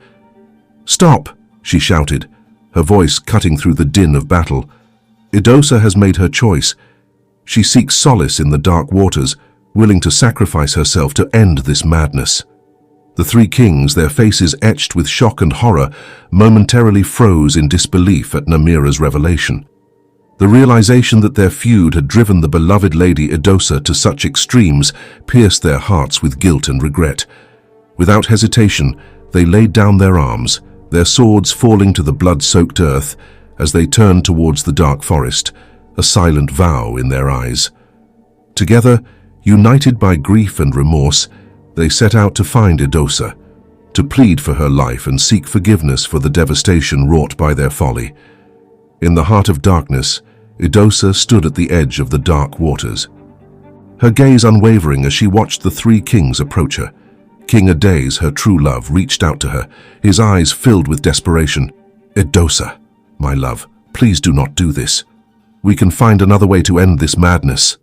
"Stop!" she shouted, her voice cutting through the din of battle. "Edosa has made her choice. She seeks solace in the dark waters, willing to sacrifice herself to end this madness." The 3 kings, their faces etched with shock and horror, momentarily froze in disbelief at Namira's revelation. The realization that their feud had driven the beloved Lady Edosa to such extremes pierced their hearts with guilt and regret. Without hesitation, they laid down their arms, their swords falling to the blood-soaked earth as they turned towards the dark forest, a silent vow in their eyes. Together, united by grief and remorse, they set out to find Edosa, to plead for her life and seek forgiveness for the devastation wrought by their folly. In the heart of darkness, Edosa stood at the edge of the dark waters, her gaze unwavering as she watched the three kings approach her. King Edosa, her true love, reached out to her, his eyes filled with desperation. "Edosa, my love, please do not do this. We can find another way to end this madness,"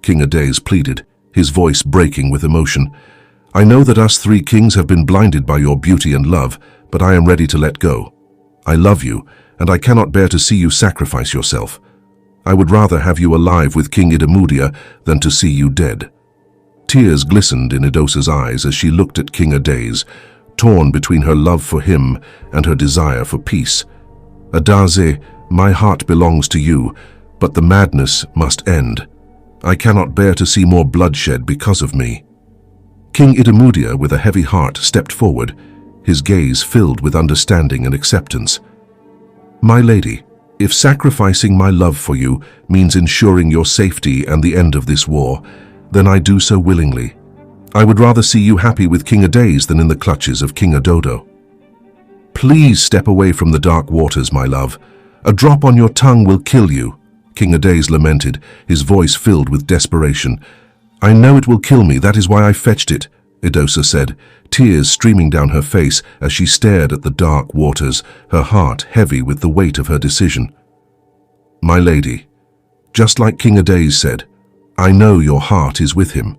King Edosa pleaded, his voice breaking with emotion. "I know that us three kings have been blinded by your beauty and love, but I am ready to let go. I love you, and I cannot bear to see you sacrifice yourself. I would rather have you alive with King Edosa than to see you dead." Tears glistened in Edosa's eyes as she looked at King Edosa, torn between her love for him and her desire for peace. "Edosa, my heart belongs to you, but the madness must end. I cannot bear to see more bloodshed because of me." King Edosa, with a heavy heart, stepped forward, his gaze filled with understanding and acceptance. "My lady, if sacrificing my love for you means ensuring your safety and the end of this war, then I do so willingly. I would rather see you happy with King Edosa than in the clutches of King Edosa. Please step away from the dark waters, my love. A drop on your tongue will kill you," King Edosa lamented, his voice filled with desperation. "I know it will kill me, that is why I fetched it," Edosa said, tears streaming down her face as she stared at the dark waters, her heart heavy with the weight of her decision. "My lady, just like King Edosa said, I know your heart is with him.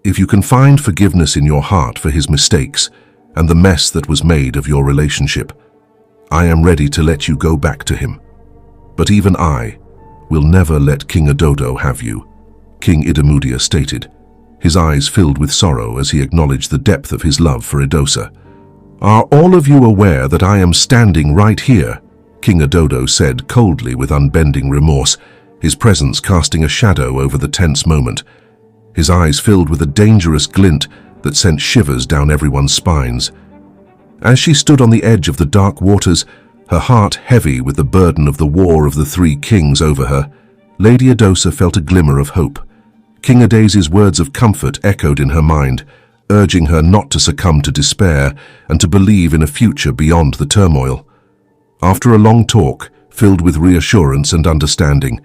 If you can find forgiveness in your heart for his mistakes and the mess that was made of your relationship, I am ready to let you go back to him. But even I will never let King Edosa have you," King Edosa stated, his eyes filled with sorrow as he acknowledged the depth of his love for Edosa. "Are all of you aware that I am standing right here?" King Edosa said coldly with unbending remorse, his presence casting a shadow over the tense moment. His eyes filled with a dangerous glint that sent shivers down everyone's spines. As she stood on the edge of the dark waters, her heart heavy with the burden of the war of the three kings over her, Lady Edosa felt a glimmer of hope. King Edosa's words of comfort echoed in her mind, urging her not to succumb to despair and to believe in a future beyond the turmoil. After a long talk, filled with reassurance and understanding,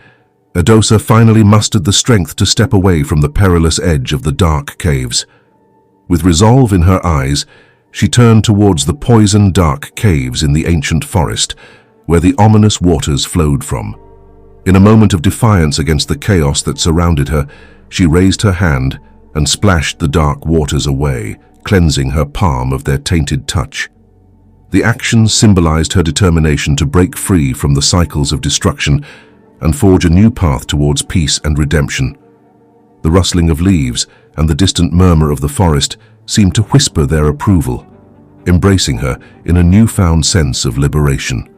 Edosa finally mustered the strength to step away from the perilous edge of the dark caves. With resolve in her eyes, she turned towards the poison-dark caves in the ancient forest, where the ominous waters flowed from. In a moment of defiance against the chaos that surrounded her, she raised her hand and splashed the dark waters away, cleansing her palm of their tainted touch. The action symbolized her determination to break free from the cycles of destruction and forge a new path towards peace and redemption. The rustling of leaves and the distant murmur of the forest seemed to whisper their approval, embracing her in a newfound sense of liberation.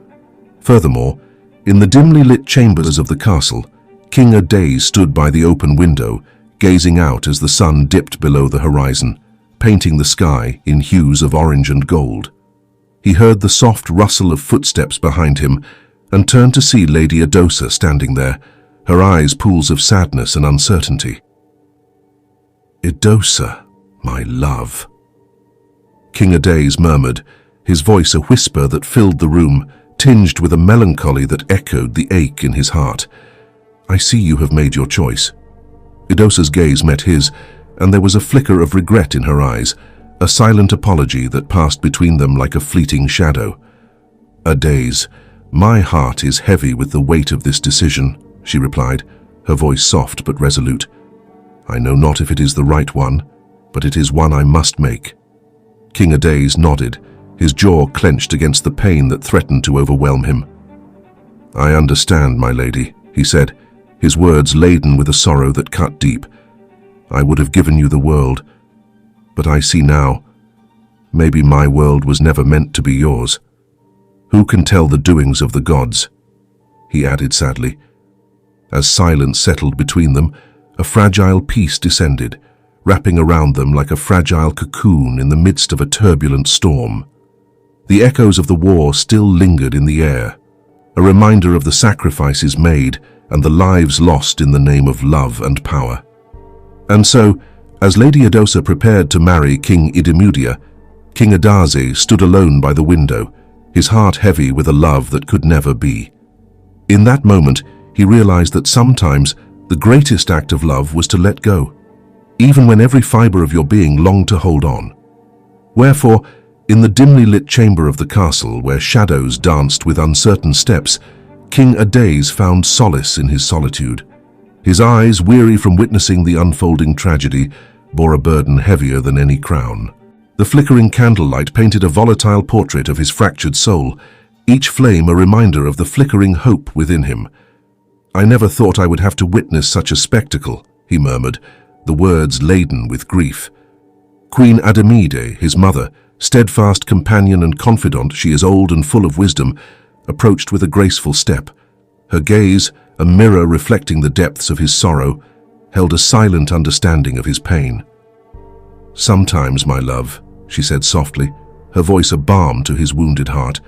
Furthermore, in the dimly lit chambers of the castle, King Edosa stood by the open window, gazing out as the sun dipped below the horizon, painting the sky in hues of orange and gold. He heard the soft rustle of footsteps behind him and turned to see Lady Edosa standing there, her eyes pools of sadness and uncertainty. "Edosa, my love," King Edosa murmured, his voice a whisper that filled the room, tinged with a melancholy that echoed the ache in his heart. "I see you have made your choice." Edosa's gaze met his, and there was a flicker of regret in her eyes, a silent apology that passed between them like a fleeting shadow. "Edosa, my heart is heavy with the weight of this decision," she replied, her voice soft but resolute. "I know not if it is the right one, but it is one I must make." King Edosa nodded, his jaw clenched against the pain that threatened to overwhelm him. "I understand, my lady," he said, his words laden with a sorrow that cut deep. "I would have given you the world, but I see now, maybe my world was never meant to be yours. Who can tell the doings of the gods?" he added sadly. As silence settled between them, a fragile peace descended, wrapping around them like a fragile cocoon in the midst of a turbulent storm. The echoes of the war still lingered in the air, a reminder of the sacrifices made and the lives lost in the name of love and power. And so, as Lady Edosa prepared to marry King Idemudia, King Adasi stood alone by the window, his heart heavy with a love that could never be. In that moment, he realized that sometimes the greatest act of love was to let go, even when every fiber of your being longed to hold on. Wherefore, in the dimly lit chamber of the castle, where shadows danced with uncertain steps, King Adasi found solace in his solitude. His eyes, weary from witnessing the unfolding tragedy, bore a burden heavier than any crown. The flickering candlelight painted a volatile portrait of his fractured soul, each flame a reminder of the flickering hope within him. "I never thought I would have to witness such a spectacle," he murmured, the words laden with grief. Queen Ademide, his mother, steadfast companion and confidant, she is old and full of wisdom, approached with a graceful step. Her gaze, a mirror reflecting the depths of his sorrow, held a silent understanding of his pain. "Sometimes, my love," she said softly, her voice a balm to his wounded heart,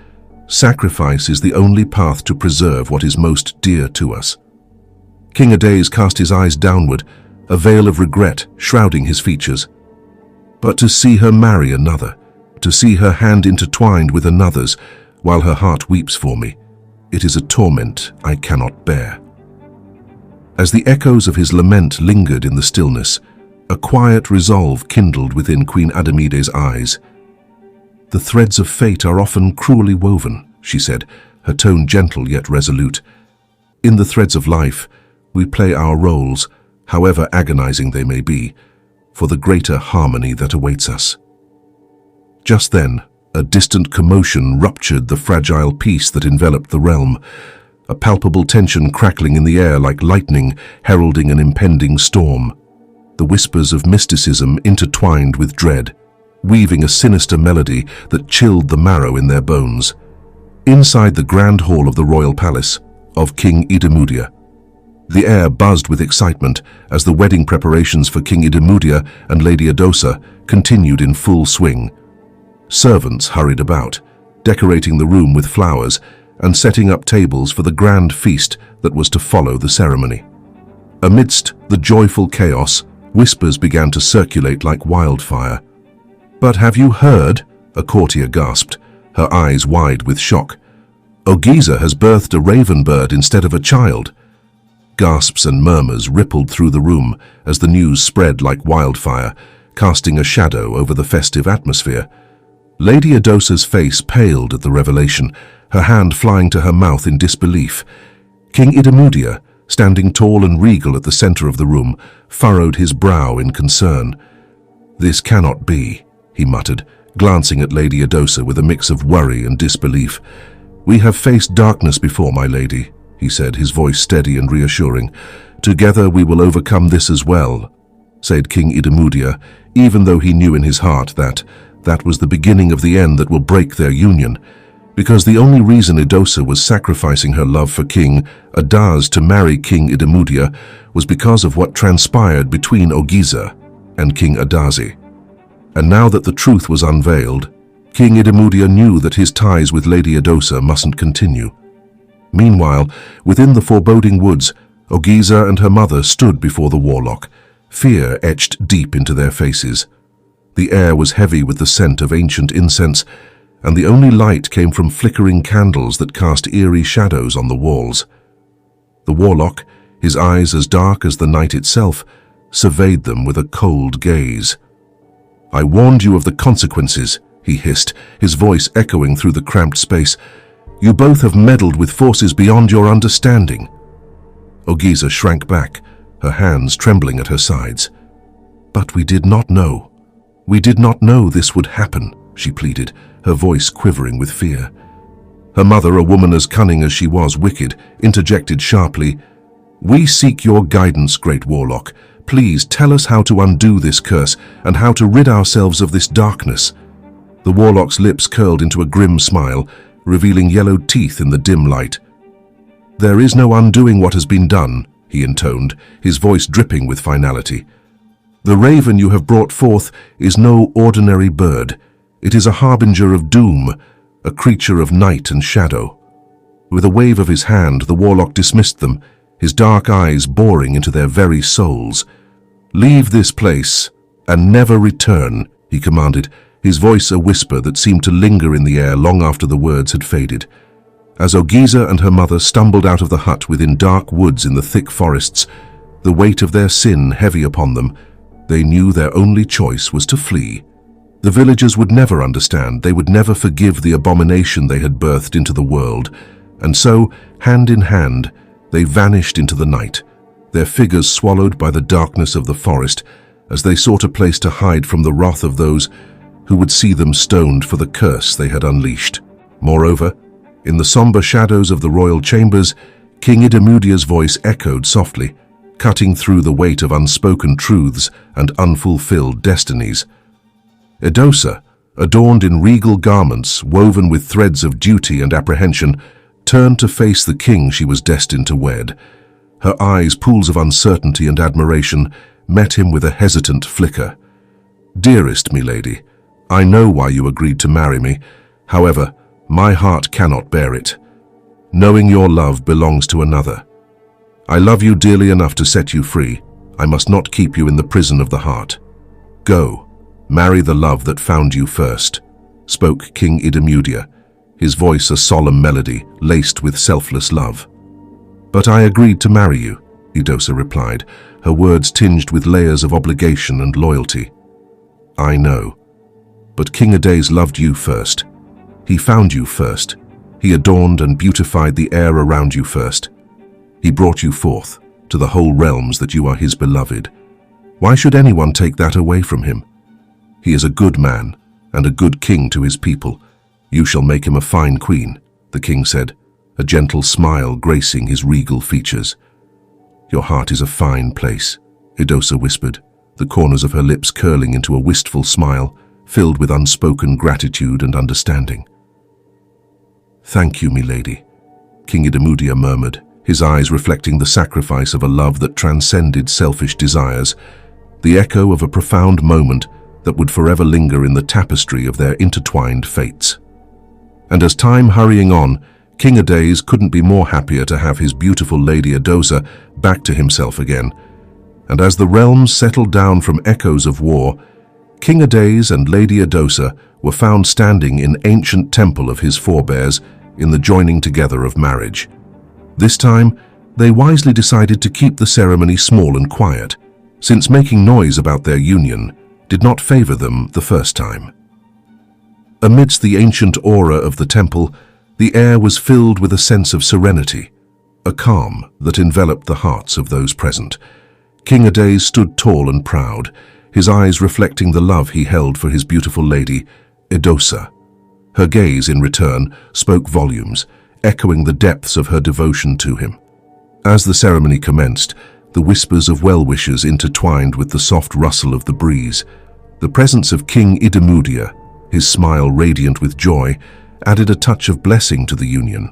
"sacrifice is the only path to preserve what is most dear to us." King Adasi cast his eyes downward, a veil of regret shrouding his features. "But to see her marry another, to see her hand intertwined with another's, while her heart weeps for me, it is a torment I cannot bear." As the echoes of his lament lingered in the stillness, a quiet resolve kindled within Queen Ademide's eyes. "The threads of fate are often cruelly woven," she said, her tone gentle yet resolute. "In the threads of life, we play our roles, however agonizing they may be, for the greater harmony that awaits us." Just then, a distant commotion ruptured the fragile peace that enveloped the realm, a palpable tension crackling in the air like lightning heralding an impending storm. The whispers of mysticism intertwined with dread, weaving a sinister melody that chilled the marrow in their bones. Inside the grand hall of the royal palace of King Idemudia, the air buzzed with excitement as the wedding preparations for King Idemudia and Lady Edosa continued in full swing. Servants hurried about, decorating the room with flowers and setting up tables for the grand feast that was to follow the ceremony. Amidst the joyful chaos, whispers began to circulate like wildfire. "But have you heard?" a courtier gasped, her eyes wide with shock. "Ogiza has birthed a raven bird instead of a child." Gasps and murmurs rippled through the room as the news spread like wildfire, casting a shadow over the festive atmosphere. Lady Edosa's face paled at the revelation, her hand flying to her mouth in disbelief. King Idemudia, standing tall and regal at the center of the room, furrowed his brow in concern. "This cannot be," he muttered, glancing at Lady Edosa with a mix of worry and disbelief. "We have faced darkness before, my lady," he said, his voice steady and reassuring. "Together we will overcome this as well," said King Idemudia, even though he knew in his heart that was the beginning of the end that will break their union, because the only reason Edosa was sacrificing her love for King Adasi to marry King Idemudia was because of what transpired between Ogiza and King Adasi. And now that the truth was unveiled, King Idemudia knew that his ties with Lady Edosa mustn't continue. Meanwhile, within the foreboding woods, Ogiza and her mother stood before the warlock, fear etched deep into their faces. The air was heavy with the scent of ancient incense, and the only light came from flickering candles that cast eerie shadows on the walls. The warlock, his eyes as dark as the night itself, surveyed them with a cold gaze. "I warned you of the consequences," he hissed, his voice echoing through the cramped space. "You both have meddled with forces beyond your understanding." Ogiza shrank back, her hands trembling at her sides. "But we did not know. We did not know this would happen," she pleaded, her voice quivering with fear. Her mother, a woman as cunning as she was wicked, interjected sharply, "We seek your guidance, great warlock. Please tell us how to undo this curse and how to rid ourselves of this darkness." The warlock's lips curled into a grim smile, revealing yellow teeth in the dim light. "There is no undoing what has been done," he intoned, his voice dripping with finality. "The raven you have brought forth is no ordinary bird. It is a harbinger of doom, a creature of night and shadow. With a wave of his hand, the warlock dismissed them, his dark eyes boring into their very souls. "Leave this place and never return," he commanded, his voice a whisper that seemed to linger in the air long after the words had faded. As Ogiza and her mother stumbled out of the hut within dark woods in the thick forests, the weight of their sin heavy upon them, they knew their only choice was to flee. The villagers would never understand, they would never forgive the abomination they had birthed into the world, and so, hand in hand, they vanished into the night, their figures swallowed by the darkness of the forest as they sought a place to hide from the wrath of those who would see them stoned for the curse they had unleashed. Moreover, in the somber shadows of the royal chambers, King Idamudia's voice echoed softly, cutting through the weight of unspoken truths and unfulfilled destinies. Edosa, adorned in regal garments woven with threads of duty and apprehension, turned to face the king she was destined to wed. Her eyes, pools of uncertainty and admiration, met him with a hesitant flicker. "Dearest milady, I know why you agreed to marry me. However, my heart cannot bear it, knowing your love belongs to another. I love you dearly enough to set you free. I must not keep you in the prison of the heart. Go, marry the love that found you first," spoke King Idamudia, his voice a solemn melody laced with selfless love. "But I agreed to marry you," Edosa replied, her words tinged with layers of obligation and loyalty. "I know. But King Ades loved you first. He found you first. He adorned and beautified the air around you first. He brought you forth to the whole realms that you are his beloved. Why should anyone take that away from him? He is a good man and a good king to his people. You shall make him a fine queen," the king said, a gentle smile gracing his regal features. "Your heart is a fine place," Edosa whispered, the corners of her lips curling into a wistful smile filled with unspoken gratitude and understanding. "Thank you, milady," King Idamudia murmured, his eyes reflecting the sacrifice of a love that transcended selfish desires, the echo of a profound moment that would forever linger in the tapestry of their intertwined fates. And as time hurrying on, King Ades couldn't be more happier to have his beautiful Lady Edosa back to himself again. And as the realms settled down from echoes of war, King Ades and Lady Edosa were found standing in ancient temple of his forebears in the joining together of marriage. This time, they wisely decided to keep the ceremony small and quiet, since making noise about their union did not favor them the first time. Amidst the ancient aura of the temple, the air was filled with a sense of serenity, a calm that enveloped the hearts of those present. King Ades stood tall and proud, his eyes reflecting the love he held for his beautiful lady, Edosa. Her gaze, in return, spoke volumes, echoing the depths of her devotion to him. As the ceremony commenced, the whispers of well-wishers intertwined with the soft rustle of the breeze. The presence of King Idamudia, his smile radiant with joy, added a touch of blessing to the union.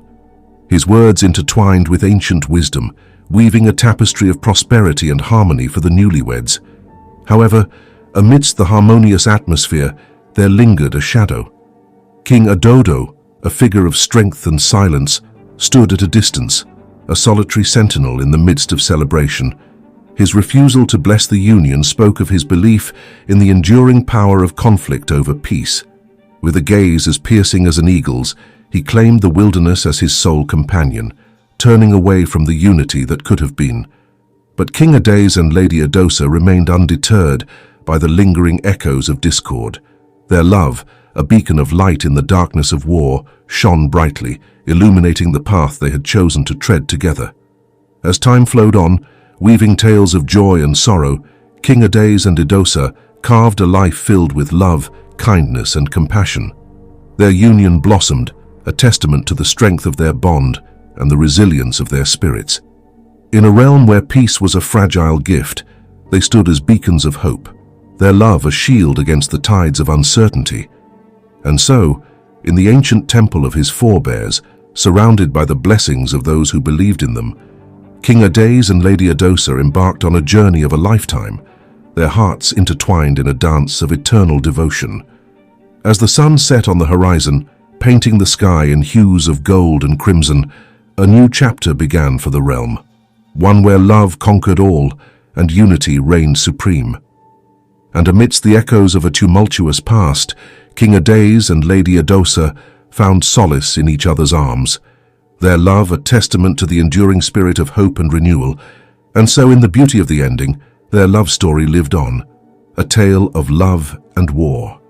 His words intertwined with ancient wisdom, weaving a tapestry of prosperity and harmony for the newlyweds. However, amidst the harmonious atmosphere, there lingered a shadow. King Adodo, a figure of strength and silence, stood at a distance, a solitary sentinel in the midst of celebration. His refusal to bless the union spoke of his belief in the enduring power of conflict over peace. With a gaze as piercing as an eagle's, he claimed the wilderness as his sole companion, turning away from the unity that could have been. But King Ades and Lady Edosa remained undeterred by the lingering echoes of discord. Their love, a beacon of light in the darkness of war, shone brightly, illuminating the path they had chosen to tread together. As time flowed on, weaving tales of joy and sorrow, King Ades and Edosa carved a life filled with love, kindness, and compassion. Their union blossomed, a testament to the strength of their bond and the resilience of their spirits. In a realm where peace was a fragile gift, they stood as beacons of hope, their love a shield against the tides of uncertainty. And so, in the ancient temple of his forebears, surrounded by the blessings of those who believed in them, King Ades and Lady Edosa embarked on a journey of a lifetime, their hearts intertwined in a dance of eternal devotion. As the sun set on the horizon, Painting the sky in hues of gold and crimson, a new chapter began for the realm, one where love conquered all and unity reigned supreme. And amidst the echoes of a tumultuous past, King Adais and Lady Edosa found solace in each other's arms, their love a testament to the enduring spirit of hope and renewal. And so, in the beauty of the ending, their love story lived on, a tale of love and war.